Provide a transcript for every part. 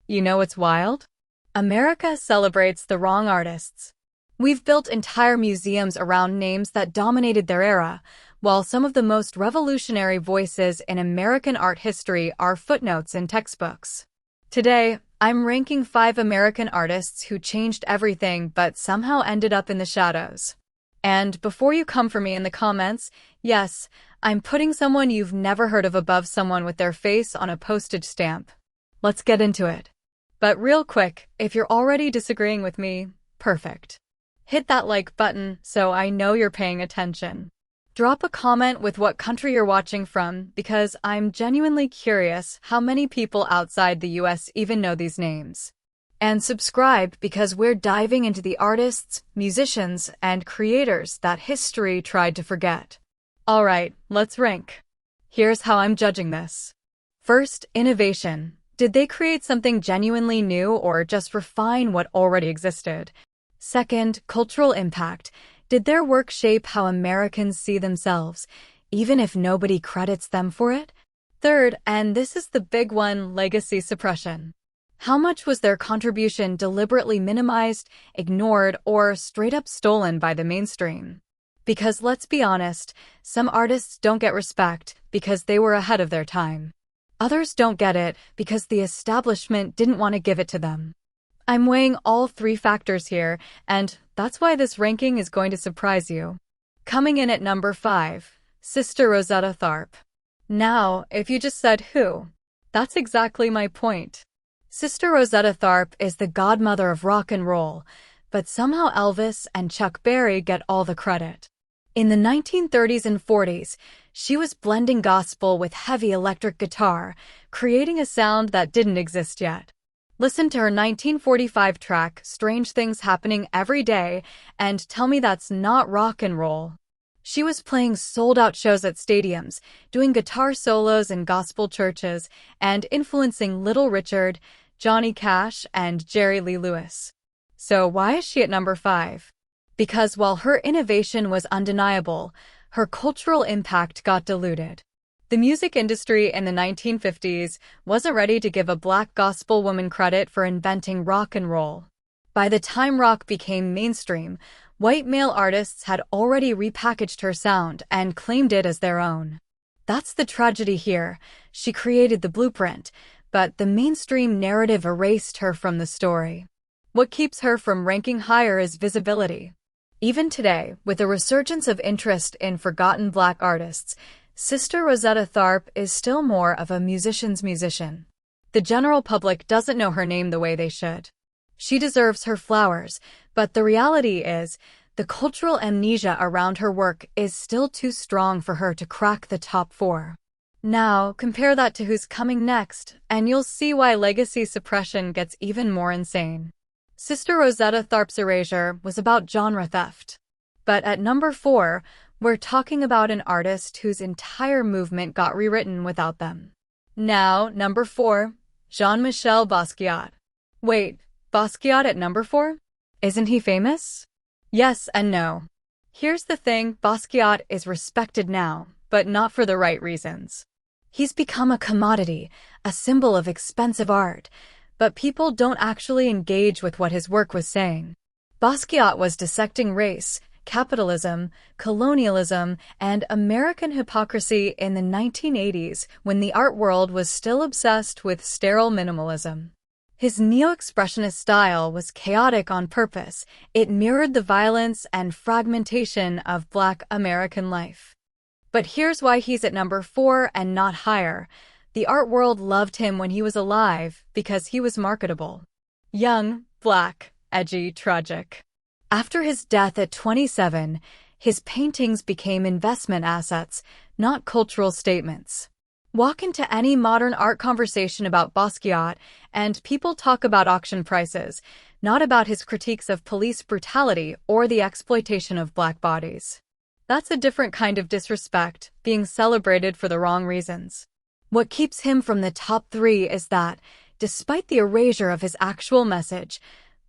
You know what's wild? America celebrates the wrong artists. We've built entire museums around names that dominated their era, while some of the most revolutionary voices in American art history are footnotes in textbooks. Today, I'm ranking 5 American artists who changed everything but somehow ended up in the shadows. And before you come for me in the comments, yes, I'm putting someone you've never heard of above someone with their face on a postage stamp. Let's get into it. But real quick, if you're already disagreeing with me, perfect. Hit that like button so I know you're paying attention. Drop a comment with what country you're watching from because I'm genuinely curious how many people outside the US even know these names. And subscribe because we're diving into the artists, musicians, and creators that history tried to forget. Alright, let's rank. Here's how I'm judging this. First, innovation. Did they create something genuinely new or just refine what already existed? Second, cultural impact. Did their work shape how Americans see themselves, even if nobody credits them for it? Third, and this is the big one, legacy suppression. How much was their contribution deliberately minimized, ignored, or straight up stolen by the mainstream? Because let's be honest, some artists don't get respect because they were ahead of their time. Others don't get it because the establishment didn't want to give it to them. I'm weighing all 3 factors here, and that's why this ranking is going to surprise you. Coming in at number 5, Sister Rosetta Tharpe. Now, if you just said who, that's exactly my point. Sister Rosetta Tharpe is the godmother of rock and roll, but somehow Elvis and Chuck Berry get all the credit. In the 1930s and 40s, she was blending gospel with heavy electric guitar, creating a sound that didn't exist yet. Listen to her 1945 track, Strange Things Happening Every Day, and tell me that's not rock and roll. She was playing sold-out shows at stadiums, doing guitar solos in gospel churches, and influencing Little Richard, Johnny Cash, and Jerry Lee Lewis. So why is she at number 5? Because while her innovation was undeniable, her cultural impact got diluted. The music industry in the 1950s wasn't ready to give a black gospel woman credit for inventing rock and roll. By the time rock became mainstream, white male artists had already repackaged her sound and claimed it as their own. That's the tragedy here. She created the blueprint, but the mainstream narrative erased her from the story. What keeps her from ranking higher is visibility. Even today, with a resurgence of interest in forgotten black artists, Sister Rosetta Tharpe is still more of a musician's musician. The general public doesn't know her name the way they should. She deserves her flowers, but the reality is, the cultural amnesia around her work is still too strong for her to crack the top 4. Now, compare that to who's coming next, and you'll see why legacy suppression gets even more insane. Sister Rosetta Tharpe's erasure was about genre theft. But at number 4, we're talking about an artist whose entire movement got rewritten without them. Now, number 4, Jean-Michel Basquiat. Wait, Basquiat at number 4? Isn't he famous? Yes and no. Here's the thing, Basquiat is respected now, but not for the right reasons. He's become a commodity, a symbol of expensive art, but people don't actually engage with what his work was saying. Basquiat was dissecting race, capitalism, colonialism, and American hypocrisy in the 1980s when the art world was still obsessed with sterile minimalism. His neo-expressionist style was chaotic on purpose. It mirrored the violence and fragmentation of Black American life. But here's why he's at number 4 and not higher. The art world loved him when he was alive because he was marketable. Young, black, edgy, tragic. After his death at 27, his paintings became investment assets, not cultural statements. Walk into any modern art conversation about Basquiat, and people talk about auction prices, not about his critiques of police brutality or the exploitation of black bodies. That's a different kind of disrespect, being celebrated for the wrong reasons. What keeps him from the top 3 is that, despite the erasure of his actual message,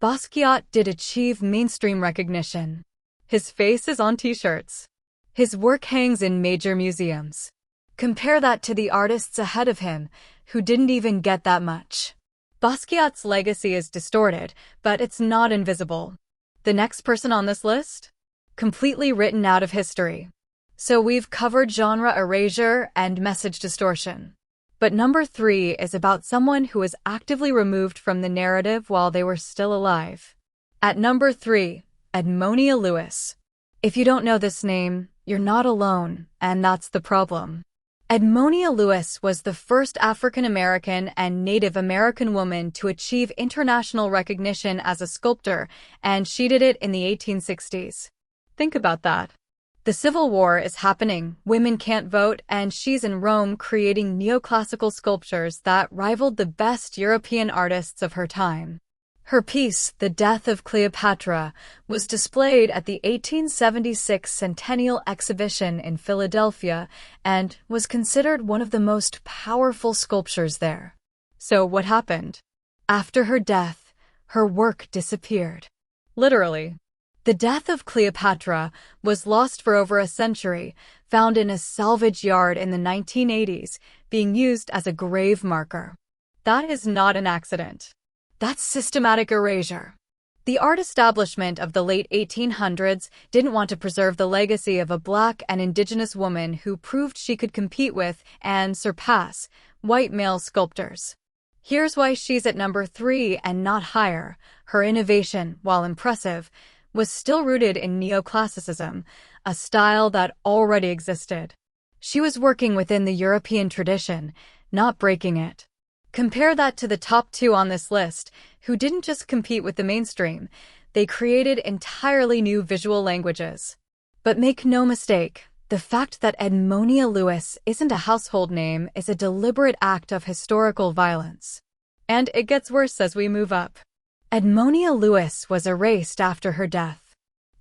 Basquiat did achieve mainstream recognition. His face is on t-shirts. His work hangs in major museums. Compare that to the artists ahead of him, who didn't even get that much. Basquiat's legacy is distorted, but it's not invisible. The next person on this list? Completely written out of history. So we've covered genre erasure and message distortion. But number 3 is about someone who was actively removed from the narrative while they were still alive. At number 3, Edmonia Lewis. If you don't know this name, you're not alone, and that's the problem. Edmonia Lewis was the first African American and Native American woman to achieve international recognition as a sculptor, and she did it in the 1860s. Think about that. The Civil War is happening, women can't vote, and she's in Rome creating neoclassical sculptures that rivaled the best European artists of her time. Her piece, The Death of Cleopatra, was displayed at the 1876 Centennial Exhibition in Philadelphia and was considered one of the most powerful sculptures there. So what happened? After her death, her work disappeared. Literally. The Death of Cleopatra was lost for over a century, found in a salvage yard in the 1980s, being used as a grave marker. That is not an accident. That's systematic erasure. The art establishment of the late 1800s didn't want to preserve the legacy of a Black and Indigenous woman who proved she could compete with and surpass white male sculptors. Here's why she's at number 3 and not higher. Her innovation, while impressive, was still rooted in neoclassicism, a style that already existed. She was working within the European tradition, not breaking it. Compare that to the top 2 on this list, who didn't just compete with the mainstream, they created entirely new visual languages. But make no mistake, the fact that Edmonia Lewis isn't a household name is a deliberate act of historical violence. And it gets worse as we move up. Edmonia Lewis was erased after her death.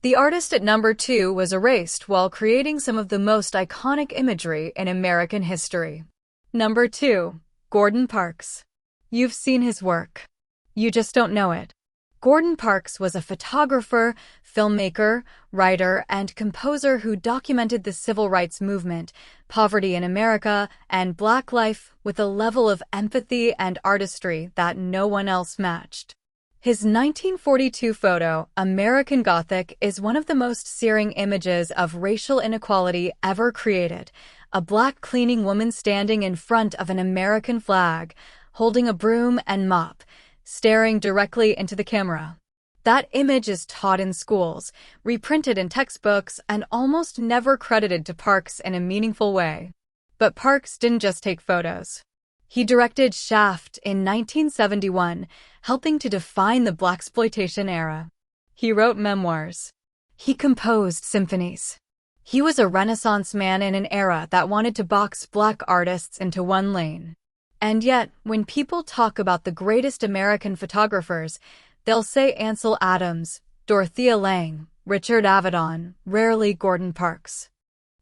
The artist at number 2 was erased while creating some of the most iconic imagery in American history. Number 2. Gordon Parks. You've seen his work. You just don't know it. Gordon Parks was a photographer, filmmaker, writer, and composer who documented the civil rights movement, poverty in America, and Black life with a level of empathy and artistry that no one else matched. His 1942 photo, American Gothic, is one of the most searing images of racial inequality ever created. A Black cleaning woman standing in front of an American flag, holding a broom and mop, staring directly into the camera. That image is taught in schools, reprinted in textbooks, and almost never credited to Parks in a meaningful way. But Parks didn't just take photos. He directed Shaft in 1971, helping to define the blaxploitation era. He wrote memoirs. He composed symphonies. He was a Renaissance man in an era that wanted to box Black artists into one lane. And yet, when people talk about the greatest American photographers, they'll say Ansel Adams, Dorothea Lange, Richard Avedon, rarely Gordon Parks.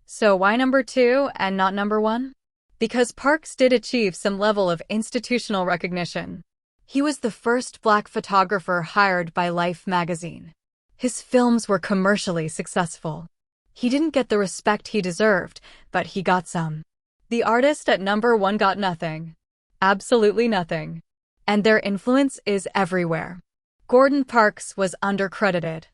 So why number 2 and not number 1? Because Parks did achieve some level of institutional recognition. He was the first Black photographer hired by Life magazine. His films were commercially successful. He didn't get the respect he deserved, but he got some. The artist at number 1 got nothing. Absolutely nothing. And their influence is everywhere. Gordon Parks was undercredited.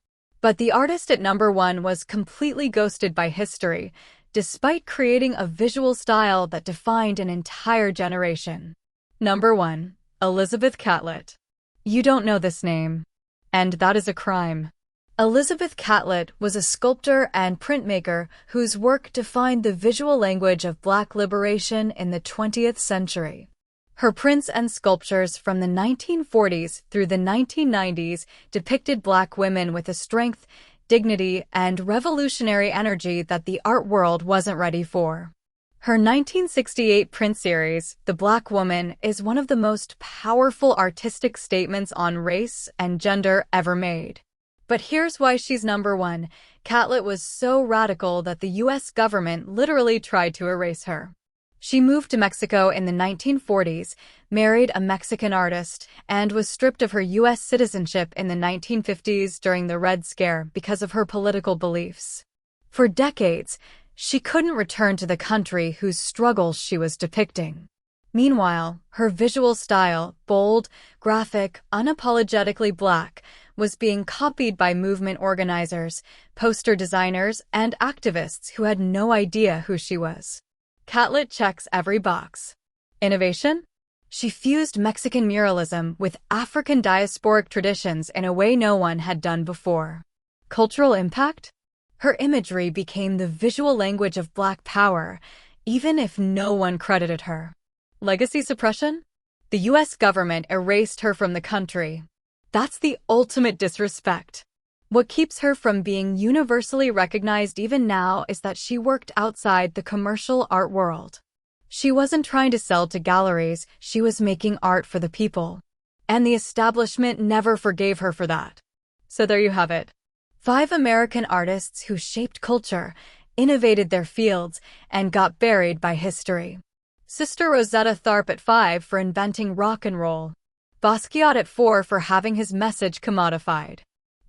But the artist at number 1 was completely ghosted by history, despite creating a visual style that defined an entire generation. Number 1. Elizabeth Catlett. You don't know this name. And that is a crime. Elizabeth Catlett was a sculptor and printmaker whose work defined the visual language of Black liberation in the 20th century. Her prints and sculptures from the 1940s through the 1990s depicted Black women with a strength, dignity, and revolutionary energy that the art world wasn't ready for. Her 1968 print series, The Black Woman, is one of the most powerful artistic statements on race and gender ever made. But here's why she's number 1. Catlett was so radical that the U.S. government literally tried to erase her. She moved to Mexico in the 1940s, married a Mexican artist, and was stripped of her U.S. citizenship in the 1950s during the Red Scare because of her political beliefs. For decades, she couldn't return to the country whose struggles she was depicting. Meanwhile, her visual style, bold, graphic, unapologetically black, was being copied by movement organizers, poster designers, and activists who had no idea who she was. Catlett checks every box. Innovation? She fused Mexican muralism with African diasporic traditions in a way no one had done before. Cultural impact? Her imagery became the visual language of Black power, even if no one credited her. Legacy suppression? The US government erased her from the country. That's the ultimate disrespect. What keeps her from being universally recognized even now is that she worked outside the commercial art world. She wasn't trying to sell to galleries, she was making art for the people. And the establishment never forgave her for that. So there you have it. 5 American artists who shaped culture, innovated their fields, and got buried by history. Sister Rosetta Tharpe at 5 for inventing rock and roll. Basquiat at 4 for having his message commodified.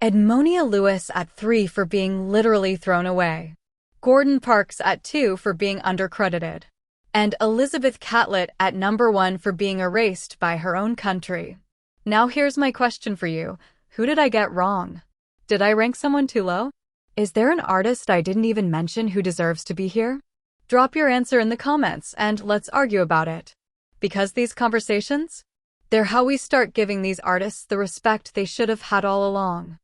Edmonia Lewis at 3 for being literally thrown away. Gordon Parks at 2 for being undercredited. And Elizabeth Catlett at number 1 for being erased by her own country. Now here's my question for you. Who did I get wrong? Did I rank someone too low? Is there an artist I didn't even mention who deserves to be here? Drop your answer in the comments and let's argue about it. Because these conversations? They're how we start giving these artists the respect they should have had all along.